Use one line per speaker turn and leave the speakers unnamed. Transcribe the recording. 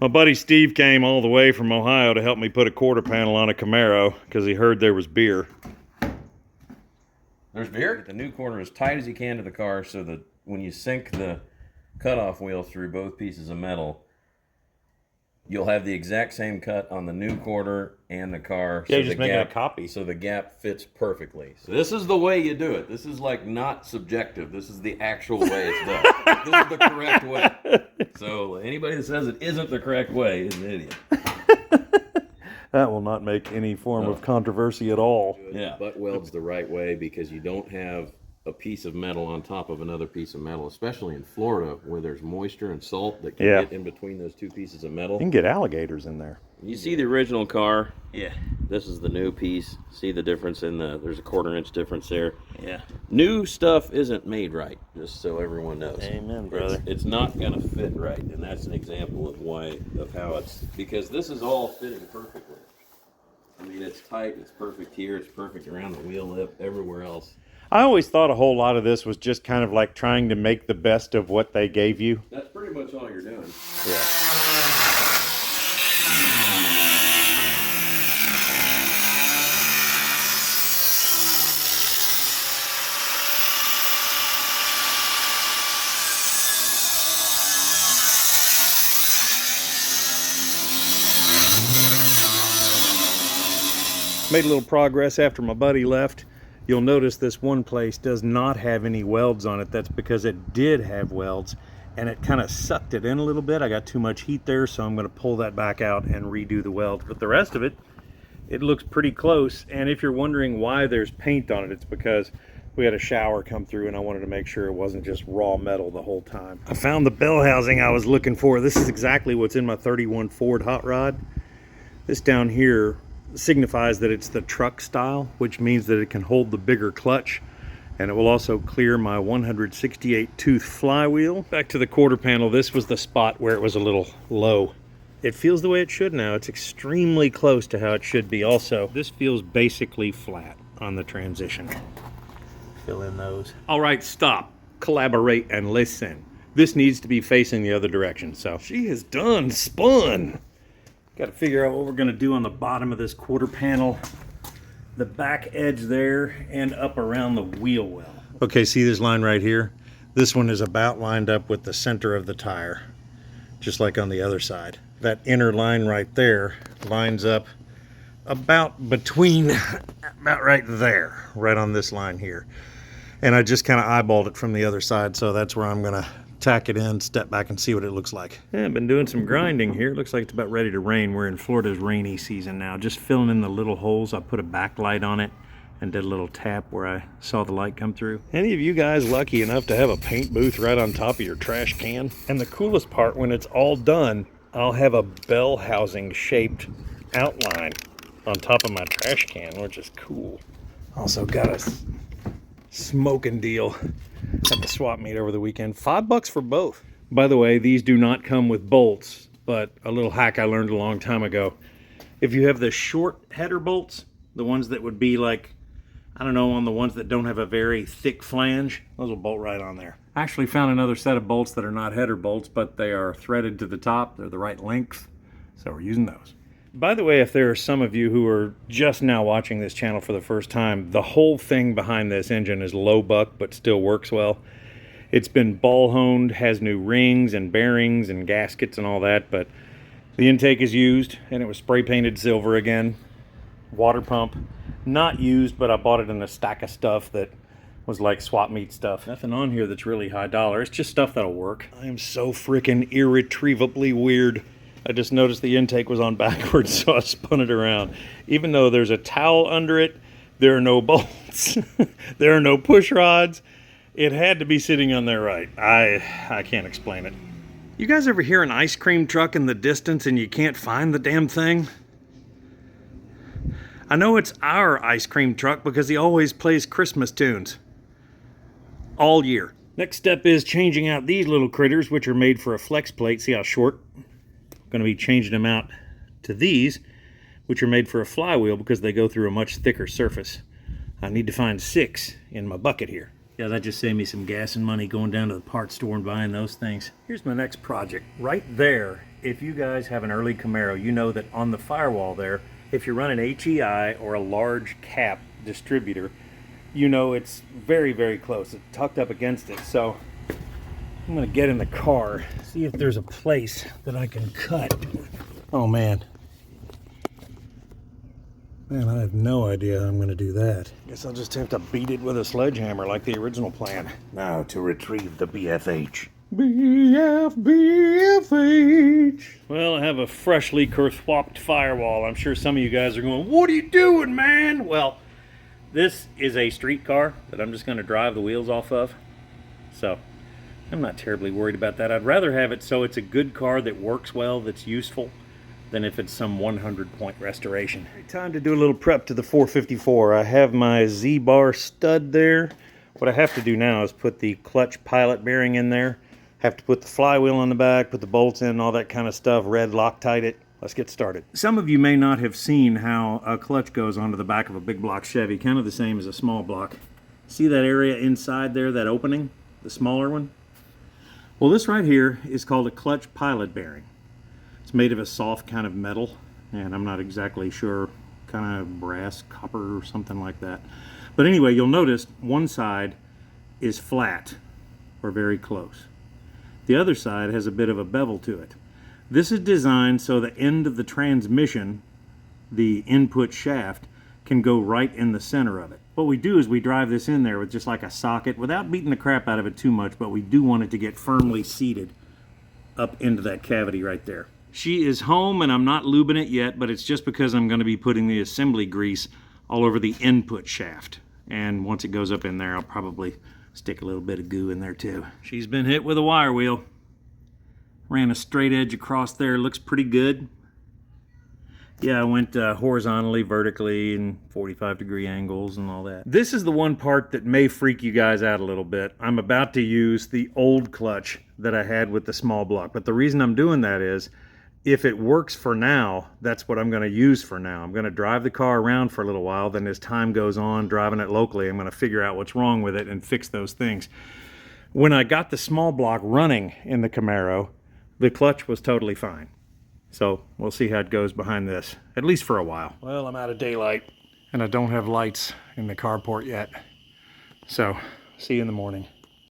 My buddy Steve came all the way from Ohio to help me put a quarter panel on a Camaro because he heard there was beer.
There's beer? Get the new quarter as tight as you can to the car so that when you sink the cutoff wheel through both pieces of metal, you'll have the exact same cut on the new quarter and the car.
Yeah, so just making a copy.
So the gap fits perfectly. So this is the way you do it. This is like not subjective. This is the actual way it's done. This is the correct way. So anybody that says it isn't the correct way is an idiot.
That will not make any form of controversy at all.
Yeah. Butt weld's the right way because you don't have a piece of metal on top of another piece of metal, especially in Florida where there's moisture and salt that can get in between those two pieces of metal.
You can get alligators in there.
You see the original car? Yeah. This is the new piece. See the difference in there's a 1/4 inch difference there. Yeah. New stuff isn't made right, just so everyone knows.
Amen, brother.
It's not gonna fit right, and that's an example of how it's, because this is all fitting perfectly. I mean, it's tight, it's perfect here, it's perfect around the wheel lip, everywhere else.
I always thought a whole lot of this was just kind of like trying to make the best of what they gave you.
That's pretty much all you're doing.
Yeah. Made a little progress after my buddy left. You'll notice this one place does not have any welds on it. That's because it did have welds and it kind of sucked it in a little bit. I got too much heat there, so I'm going to pull that back out and redo the welds. But the rest of it, it looks pretty close. And if you're wondering why there's paint on it, it's because we had a shower come through and I wanted to make sure it wasn't just raw metal the whole time. I found the bell housing I was looking for. This is exactly what's in my 31 Ford hot rod. This down here signifies that it's the truck style, which means that it can hold the bigger clutch, and it will also clear my 168 tooth flywheel. Back to the quarter panel, this was the spot where it was a little low. It feels the way it should now. It's extremely close to how it should be. Also, this feels basically flat on the transition. Fill in those. All right, stop, collaborate, and listen. This needs to be facing the other direction. So she has done spun. Got to figure out what we're going to do on the bottom of this quarter panel, the back edge there, and up around the wheel well. Okay, see this line right here? This one is about lined up with the center of the tire, just like on the other side. That inner line right there lines up about between, about right there, right on this line here. And I just kind of eyeballed it from the other side, so that's where I'm going to tack it in, step back, and see what it looks like. Yeah, I've been doing some grinding here. It looks like it's about ready to rain. We're in Florida's rainy season now. Just filling in the little holes. I put a backlight on it and did a little tap where I saw the light come through. Any of you guys lucky enough to have a paint booth right on top of your trash can? And the coolest part, when it's all done, I'll have a bell housing shaped outline on top of my trash can, which is cool. Also got a smoking deal at the swap meet over the weekend. $5 for both. By the way, these do not come with bolts, but a little hack I learned a long time ago. If you have the short header bolts, the ones that would be like, I don't know, on the ones that don't have a very thick flange, those will bolt right on there. I actually found another set of bolts that are not header bolts, but they are threaded to the top. They're the right length, so we're using those. By the way, if there are some of you who are just now watching this channel for the first time, the whole thing behind this engine is low buck, but still works well. It's been ball honed, has new rings and bearings and gaskets and all that, but the intake is used and it was spray painted silver again. Water pump, not used, but I bought it in a stack of stuff that was like swap meet stuff. Nothing on here that's really high dollar. It's just stuff that'll work. I am so freaking irretrievably weird. I just noticed the intake was on backwards, so I spun it around. Even though there's a towel under it, there are no bolts. There are no push rods. It had to be sitting on there right. I can't explain it. You guys ever hear an ice cream truck in the distance and you can't find the damn thing? I know it's our ice cream truck because he always plays Christmas tunes all year. Next step is changing out these little critters, which are made for a flex plate. See how short? Going to be changing them out to these, which are made for a flywheel because they go through a much thicker surface. I need to find 6 in my bucket here. Yeah, that just saved me some gas and money going down to the parts store and buying those things. Here's my next project. Right there if you guys have an early Camaro, you know that on the Firewall there, if you're running HEI or a large cap distributor, you know it's very, very close. It's tucked up against it. So I'm gonna get in the car, see if there's a place that I can cut. Oh man. Man, I have no idea how I'm gonna do that. Guess I'll just have to beat it with a sledgehammer like the original plan. Now to retrieve the BFH. BFH. Well, I have a freshly kerswapped Firewall. I'm sure some of you guys are going, what are you doing, man? Well, this is a street car that I'm just gonna drive the wheels off of. So I'm not terribly worried about that. I'd rather have it so it's a good car that works well, that's useful, than if it's some 100-point restoration. Time to do a little prep to the 454. I have my Z-bar stud there. What I have to do now is put the clutch pilot bearing in there. Have to put the flywheel on the back, put the bolts in, all that kind of stuff, red Loctite it. Let's get started. Some of you may not have seen how a clutch goes onto the back of a big block Chevy, kind of the same as a small block. See that area inside there, that opening, the smaller one? Well, this right here is called a clutch pilot bearing. It's made of a soft kind of metal, and I'm not exactly sure, kind of brass, copper, or something like that. But anyway, you'll notice one side is flat, or very close. The other side has a bit of a bevel to it. This is designed so the end of the transmission, the input shaft, can go right in the center of it. What we do is we drive this in there with just like a socket without beating the crap out of it too much, but we do want it to get firmly seated up into that cavity right there. She is home and I'm not lubing it yet, but it's just because I'm going to be putting the assembly grease all over the input shaft. And once it goes up in there, I'll probably stick a little bit of goo in there too. She's been hit with a wire wheel. Ran a straight edge across there, looks pretty good. Yeah, I went horizontally, vertically, and 45-degree angles and all that. This is the one part that may freak you guys out a little bit. I'm about to use the old clutch that I had with the small block. But the reason I'm doing that is, if it works for now, that's what I'm going to use for now. I'm going to drive the car around for a little while. Then as time goes on, driving it locally, I'm going to figure out what's wrong with it and fix those things. When I got the small block running in the Camaro, the clutch was totally fine. So we'll see how it goes behind this, at least for a while. Well, I'm out of daylight and I don't have lights in the carport yet. So see you in the morning.